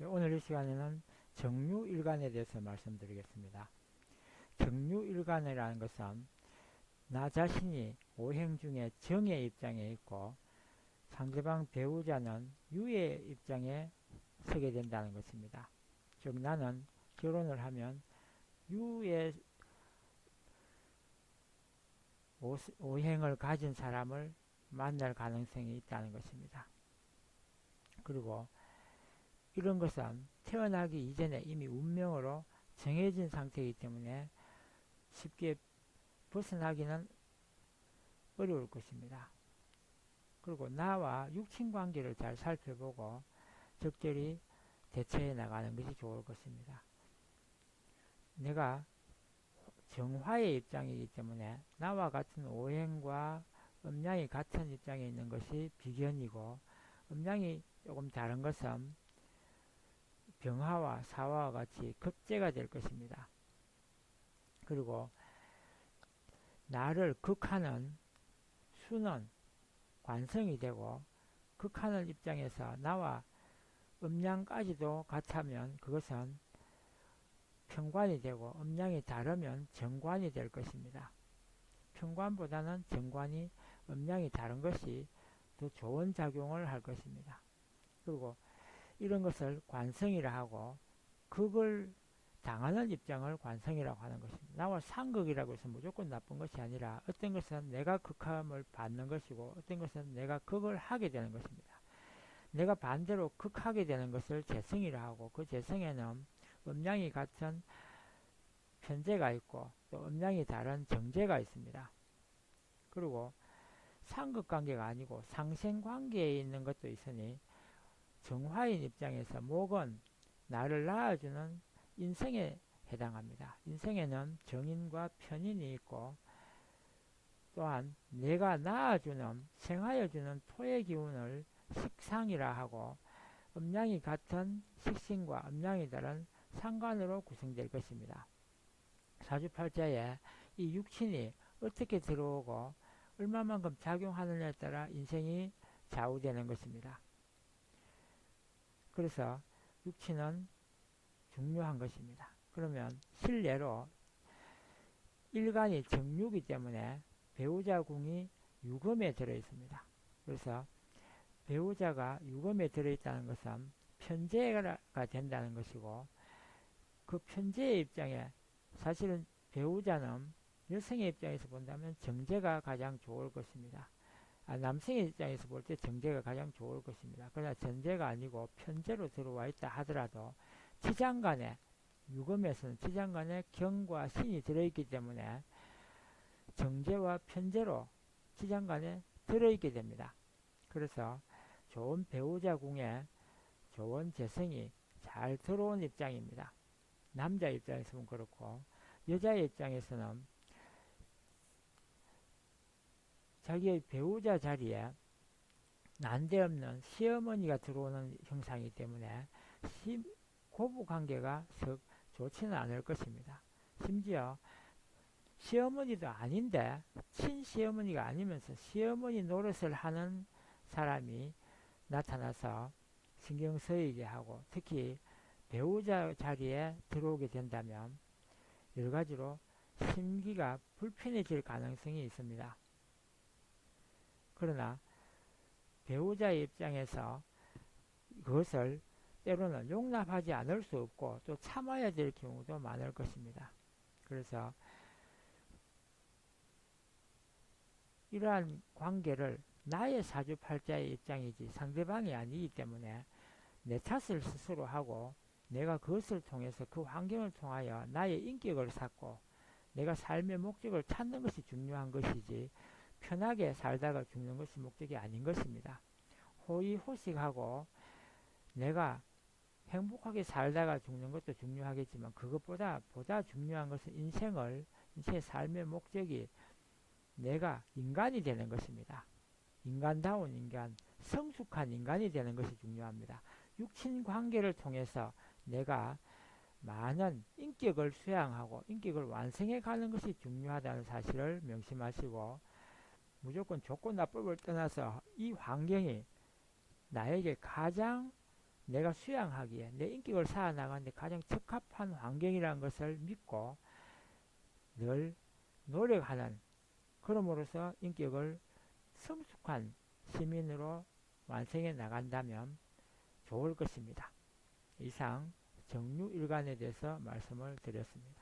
오늘 이 시간에는 정류일관에 대해서 말씀드리겠습니다. 정류일관이라는 것은 나 자신이 오행 중에 정의 입장에 있고 상대방 배우자는 유의 입장에 서게 된다는 것입니다. 즉 나는 결혼을 하면 유의 오행을 가진 사람을 만날 가능성이 있다는 것입니다. 그리고 이런 것은 태어나기 이전에 이미 운명으로 정해진 상태이기 때문에 쉽게 벗어나기는 어려울 것입니다. 그리고 나와 육친 관계를 잘 살펴보고 적절히 대처해 나가는 것이 좋을 것입니다. 내가 정화의 입장이기 때문에 나와 같은 오행과 음양이 같은 입장에 있는 것이 비견이고, 음양이 조금 다른 것은 병화와 사화와 같이 급제가 될 것입니다. 그리고 나를 극하는 수는 관성이 되고, 극하는 입장에서 나와 음양까지도 같으면 그것은 편관이 되고, 음양이 다르면 정관이 될 것입니다. 편관보다는 정관이, 음양이 다른 것이 더 좋은 작용을 할 것입니다. 그리고 이런 것을 관성이라 하고, 극을 당하는 입장을 관성이라고 하는 것입니다. 나와 상극이라고 해서 무조건 나쁜 것이 아니라 어떤 것은 내가 극함을 받는 것이고 어떤 것은 내가 극을 하게 되는 것입니다. 내가 반대로 극하게 되는 것을 재성이라 하고, 그 재성에는 음양이 같은 편재가 있고 또 음양이 다른 정재가 있습니다. 그리고 상극관계가 아니고 상생관계에 있는 것도 있으니, 정화인 입장에서 목은 나를 낳아주는 인성에 해당합니다. 인성에는 정인과 편인이 있고, 또한 내가 낳아주는, 생하여주는 토의 기운을 식상이라 하고, 음양이 같은 식신과 음양이 다른 상관으로 구성될 것입니다. 사주팔자에 이 육친이 어떻게 들어오고 얼마만큼 작용하느냐에 따라 인생이 좌우되는 것입니다. 그래서 육친은 중요한 것입니다. 그러면 실례로 일간이 정유이기 때문에 배우자 궁이 유금에 들어 있습니다. 그래서 배우자가 유금에 들어 있다는 것은 편재가 된다는 것이고, 그 편재의 입장에 사실은 배우자는 여성의 입장에서 본다면 정제가 가장 좋을 것입니다. 남성의 입장에서 볼 때 정제가 가장 좋을 것입니다. 그러나 정제가 아니고 편제로 들어와 있다 하더라도 치장간에, 유금에서는 치장간에 경과 신이 들어있기 때문에 정제와 편제로 치장간에 들어있게 됩니다. 그래서 좋은 배우자 궁에 좋은 재성이 잘 들어온 입장입니다. 남자 입장에서는 그렇고, 여자의 입장에서는 자기의 배우자 자리에 난데없는 시어머니가 들어오는 형상이기 때문에 고부 관계가 썩 좋지는 않을 것입니다. 심지어 시어머니도 아닌데, 친시어머니가 아니면서 시어머니 노릇을 하는 사람이 나타나서 신경 쓰이게 하고, 특히 배우자 자리에 들어오게 된다면 여러 가지로 심기가 불편해질 가능성이 있습니다. 그러나 배우자의 입장에서 그것을 때로는 용납하지 않을 수 없고 또 참아야 될 경우도 많을 것입니다. 그래서 이러한 관계를 나의 사주팔자의 입장이지 상대방이 아니기 때문에 내 탓을 스스로 하고, 내가 그것을 통해서 그 환경을 통하여 나의 인격을 쌓고 내가 삶의 목적을 찾는 것이 중요한 것이지 편하게 살다가 죽는 것이 목적이 아닌 것입니다. 호의호식하고 내가 행복하게 살다가 죽는 것도 중요하겠지만, 그것보다 보다 중요한 것은 인생의 삶의 목적이 내가 인간이 되는 것입니다. 인간다운 인간, 성숙한 인간이 되는 것이 중요합니다. 육친 관계를 통해서 내가 많은 인격을 수양하고 인격을 완성해 가는 것이 중요하다는 사실을 명심하시고, 무조건 좋고 나쁨을 떠나서 이 환경이 나에게 가장 내가 수양하기에 내 인격을 쌓아나가는데 가장 적합한 환경이라는 것을 믿고 늘 노력하는, 그럼으로써 인격을 성숙한 시민으로 완성해 나간다면 좋을 것입니다. 이상 정유일관에 대해서 말씀을 드렸습니다.